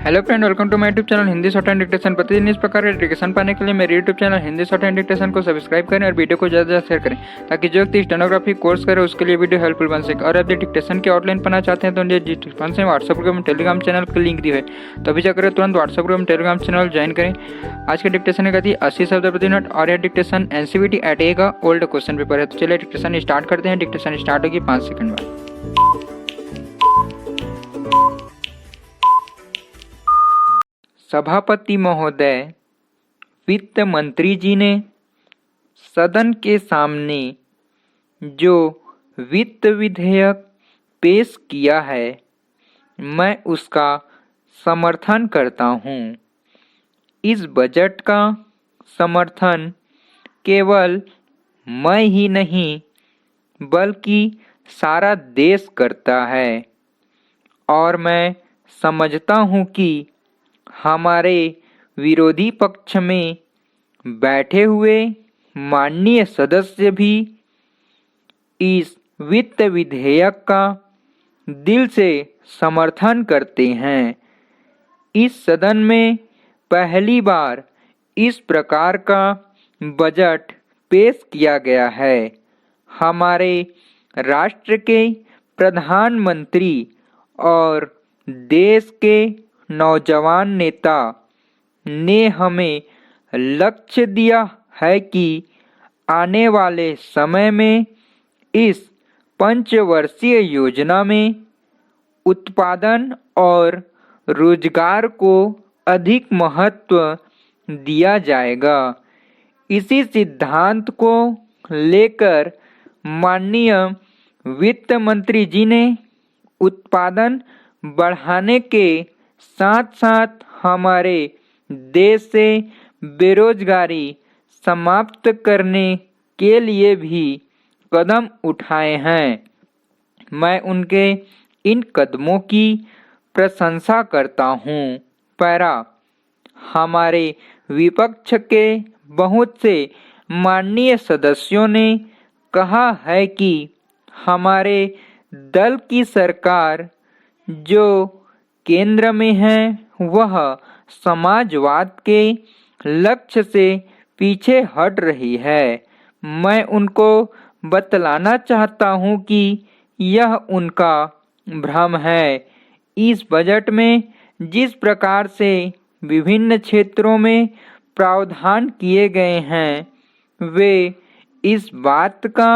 Hello friend, welcome to my YouTube channel Hindi shorthand dictation. प्रतिदिन इस प्रकार के डिक्टेशन पाने के लिए मेरे YouTube channel Hindi shorthand dictation को सब्सक्राइब करें और वीडियो को ज़्यादा से ज़्यादा शेयर करें ताकि जो व्यक्ति स्टेनोग्राफी कोर्स करे उसके लिए वीडियो हेल्पफुल बन सके। और यदि डिक्टेशन के आउटलाइन पाना चाहते हैं तो डिस्क्रिप्शन में व्हाट्सएप ग्रुप में टेलीग्राम चैनल का लिंक दी है, तो अभी जाकर तुरंत व्हाट्सएप ग्रुप में टेलीग्राम चैनल ज्वाइन करें। आज के डिक्टेशन की गति 80 शब्द प्रति मिनट और यह डिक्टेशन एनसीईआरटी ATA का ओल्ड क्वेश्चन पेपर है। तो चलिए डिक्टेशन स्टार्ट करते हैं। डिक्टेशन स्टार्ट होगी 5 सेकंड बाद। सभापति महोदय, वित्त मंत्री जी ने सदन के सामने जो वित्त विधेयक पेश किया है, मैं उसका समर्थन करता हूँ। इस बजट का समर्थन केवल मैं ही नहीं बल्कि सारा देश करता है और मैं समझता हूँ कि हमारे विरोधी पक्ष में बैठे हुए माननीय सदस्य भी इस वित्त विधेयक का दिल से समर्थन करते हैं। इस सदन में पहली बार इस प्रकार का बजट पेश किया गया है। हमारे राष्ट्र के प्रधानमंत्री और देश के नौजवान नेता ने हमें लक्ष्य दिया है कि आने वाले समय में इस पंचवर्षीय योजना में उत्पादन और रोजगार को अधिक महत्व दिया जाएगा। इसी सिद्धांत को लेकर माननीय वित्त मंत्री जी ने उत्पादन बढ़ाने के साथ साथ हमारे देश से बेरोजगारी समाप्त करने के लिए भी कदम उठाए हैं। मैं उनके इन कदमों की प्रशंसा करता हूँ। पैरा, हमारे विपक्ष के बहुत से माननीय सदस्यों ने कहा है कि हमारे दल की सरकार जो केंद्र में है वह समाजवाद के लक्ष्य से पीछे हट रही है। मैं उनको बतलाना चाहता हूँ कि यह उनका भ्रम है। इस बजट में जिस प्रकार से विभिन्न क्षेत्रों में प्रावधान किए गए हैं वे इस बात का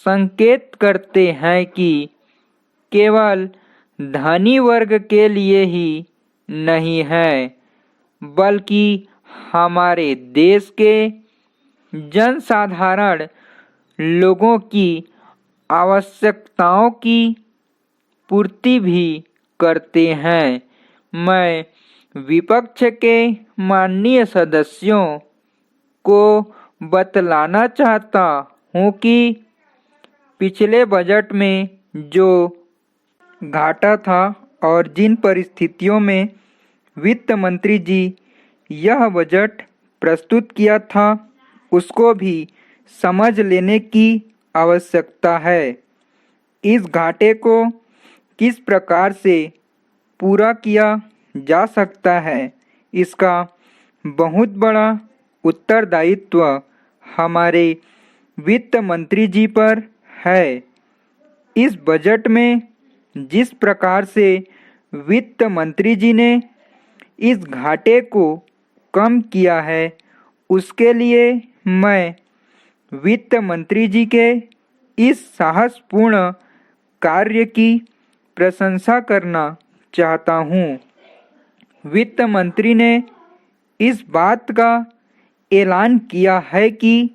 संकेत करते हैं कि केवल धनी वर्ग के लिए ही नहीं है बल्कि हमारे देश के जनसाधारण लोगों की आवश्यकताओं की पूर्ति भी करते हैं। मैं विपक्ष के माननीय सदस्यों को बतलाना चाहता हूँ कि पिछले बजट में जो घाटा था और जिन परिस्थितियों में वित्त मंत्री जी यह बजट प्रस्तुत किया था उसको भी समझ लेने की आवश्यकता है। इस घाटे को किस प्रकार से पूरा किया जा सकता है, इसका बहुत बड़ा उत्तरदायित्व हमारे वित्त मंत्री जी पर है। इस बजट में जिस प्रकार से वित्त मंत्री जी ने इस घाटे को कम किया है उसके लिए मैं वित्त मंत्री जी के इस साहसपूर्ण कार्य की प्रशंसा करना चाहता हूँ। वित्त मंत्री ने इस बात का ऐलान किया है कि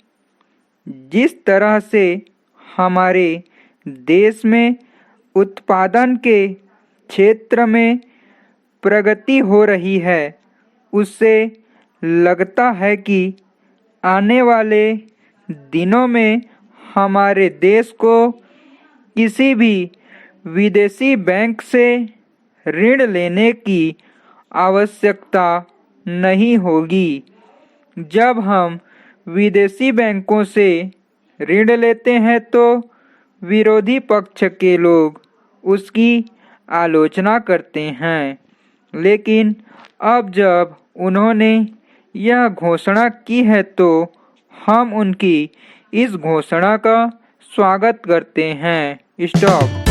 जिस तरह से हमारे देश में उत्पादन के क्षेत्र में प्रगति हो रही है उससे लगता है कि आने वाले दिनों में हमारे देश को किसी भी विदेशी बैंक से ऋण लेने की आवश्यकता नहीं होगी। जब हम विदेशी बैंकों से ऋण लेते हैं तो विरोधी पक्ष के लोग उसकी आलोचना करते हैं। लेकिन अब जब उन्होंने यह घोषणा की है तो हम उनकी इस घोषणा का स्वागत करते हैं। स्टॉप।